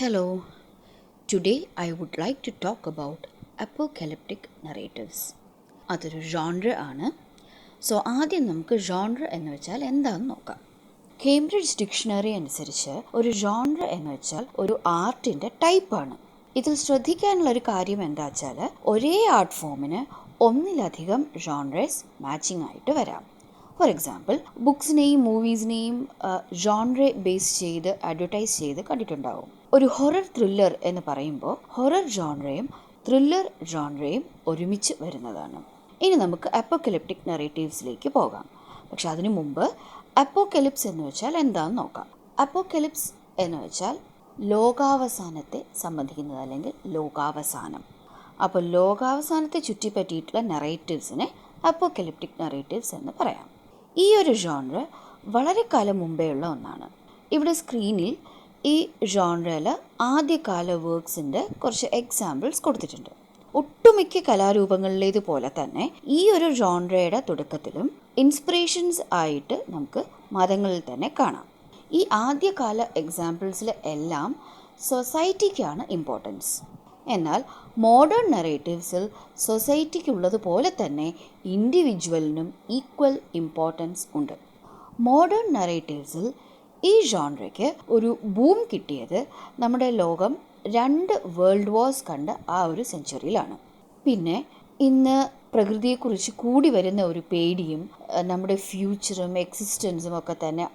Hello, today I would like to talk about apocalyptic narratives. അതൊരു genre ആണ്. So ആദ്യം നമുക്ക് genre എന്ന് വെച്ചാൽ എന്താണെന്ന് നോക്കാം. കേംബ്രിഡ്ജ് ഡിക്ഷണറി അനുസരിച്ച് ഒരു genre എന്ന് വെച്ചാൽ ഒരു ആർട്ടിൻ്റെ ടൈപ്പാണ്. ഇതിൽ ശ്രദ്ധിക്കാനുള്ള ഒരു കാര്യം എന്താ വെച്ചാൽ ഒരേ ആർട്ട് ഫോമിന് ഒന്നിലധികം ജോൺറേസ് മാച്ചിങ് ആയിട്ട് വരാം. ഫോർ എക്സാമ്പിൾ, ബുക്സിനെയും മൂവീസിനെയും ജോൺറെ ബേസ് ചെയ്ത് അഡ്വർടൈസ് ചെയ്ത് കണ്ടിട്ടുണ്ടാവും. ഒരു ഹൊറർ ത്രില്ലർ എന്ന് പറയുമ്പോൾ ഹൊറർ ജോൺറയും ത്രില്ലർ ജോൺറയും ഒരുമിച്ച് വരുന്നതാണ്. ഇനി നമുക്ക് അപ്പോക്കലിപ്റ്റിക് നറേറ്റീവ്സിലേക്ക് പോകാം. പക്ഷെ അതിനു മുമ്പ് അപ്പോക്കലിപ്സ് എന്ന് വെച്ചാൽ എന്താണെന്ന് നോക്കാം. അപ്പോക്കലിപ്സ് എന്ന് വെച്ചാൽ ലോകാവസാനത്തെ സംബന്ധിക്കുന്നത്, അല്ലെങ്കിൽ ലോകാവസാനം. അപ്പോൾ ലോകാവസാനത്തെ ചുറ്റിപ്പറ്റിയിട്ടുള്ള നറേറ്റീവ്സിനെ അപ്പോക്കലിപ്റ്റിക് നറേറ്റീവ്സ് എന്ന് പറയാം. ഈ ഒരു ജോൺറ വളരെ കാലം മുമ്പേ ഉള്ള ഒന്നാണ്. ഇവിടെ സ്ക്രീനിൽ ഈ ജോൺറയിൽ ആദ്യകാല വർക്ക്സിൻ്റെ കുറച്ച് എക്സാമ്പിൾസ് കൊടുത്തിട്ടുണ്ട്. ഒട്ടുമിക്ക കലാരൂപങ്ങളിലേതുപോലെ തന്നെ ഈ ഒരു ജോൺറയുടെ തുടക്കത്തിലും ഇൻസ്പിറേഷൻസ് ആയിട്ട് നമുക്ക് മതങ്ങളിൽ തന്നെ കാണാം. ഈ ആദ്യകാല എക്സാമ്പിൾസിൽ എല്ലാം സൊസൈറ്റിക്കാണ് ഇമ്പോർട്ടൻസ്. എന്നാൽ മോഡേൺ നറേറ്റീവ്സിൽ സൊസൈറ്റിക്കുള്ളതുപോലെ തന്നെ ഇൻഡിവിജ്വലിനും ഈക്വൽ ഇമ്പോർട്ടൻസ് ഉണ്ട്. മോഡേൺ നറേറ്റീവ്സിൽ ഈ ജോൺറയ്ക്ക് ഒരു ബൂം കിട്ടിയത് നമ്മുടെ ലോകം 2 വേൾഡ് വാർസ് കണ്ട ആ ഒരു സെഞ്ച്വറിയിലാണ്. പിന്നെ ഇന്ന് പ്രകൃതിയെക്കുറിച്ച് കൂടി വരുന്ന ഒരു പേടിയും നമ്മുടെ ഫ്യൂച്ചറും എക്സിസ്റ്റൻസും ഒക്കെ തന്നെ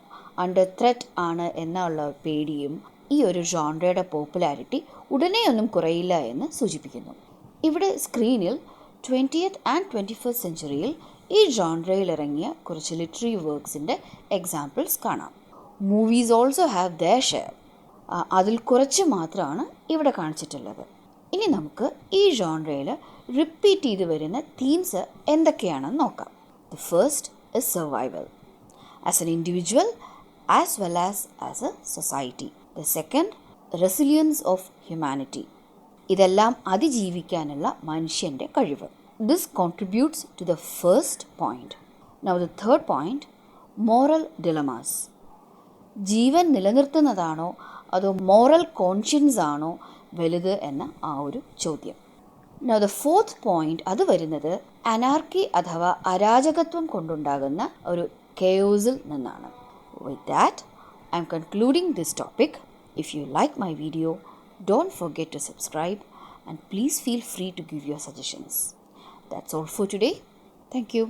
അണ്ടർ ത്രെറ്റ് ആണ് എന്നുള്ള പേടിയും ഈ ഒരു ജോൺറയുടെ പോപ്പുലാരിറ്റി ഉടനെയൊന്നും കുറയില്ല എന്ന് സൂചിപ്പിക്കുന്നു. ഇവിടെ സ്ക്രീനിൽ 20th and 21st സെഞ്ച്വറിയിൽ ഈ ജോൺറയിൽ ഇറങ്ങിയ കുറച്ച് ലിറ്റററി വർക്ക്സിൻ്റെ എക്സാമ്പിൾസ് കാണാം. Movies also have their share. അതിൽ കുറച്ച് മാത്രമാണ് ഇവിടെ കാണിച്ചിട്ടുള്ളത്. ഇനി നമുക്ക് ഈ ജോൺറയിൽ റിപ്പീറ്റ് ചെയ്ത് വരുന്ന തീംസ് എന്തൊക്കെയാണെന്ന് നോക്കാം. The first is survival as an individual as well as a society. The second, resilience of humanity. ഇതെല്ലാം അതിജീവിക്കാനുള്ള മനുഷ്യൻ്റെ കഴിവ്. This contributes to the first point. Now the third point, moral dilemmas. ജീവൻ നിലനിർത്തുന്നതാണോ അതോ മോറൽ കോൺഷ്യൻസ് ആണോ വലുത് എന്ന ആ ഒരു ചോദ്യം. നൗ ദ ഫോർത്ത് പോയിന്റ്, അത് വരുന്നത് അനാർക്കി അഥവാ അരാജകത്വം കൊണ്ടുണ്ടാകുന്ന ഒരു കെയോസിൽ നിന്നാണ്. With that I M concluding this topic. If you like my video, don't forget to subscribe and please feel free to give your suggestions. That's all for today. Thank you.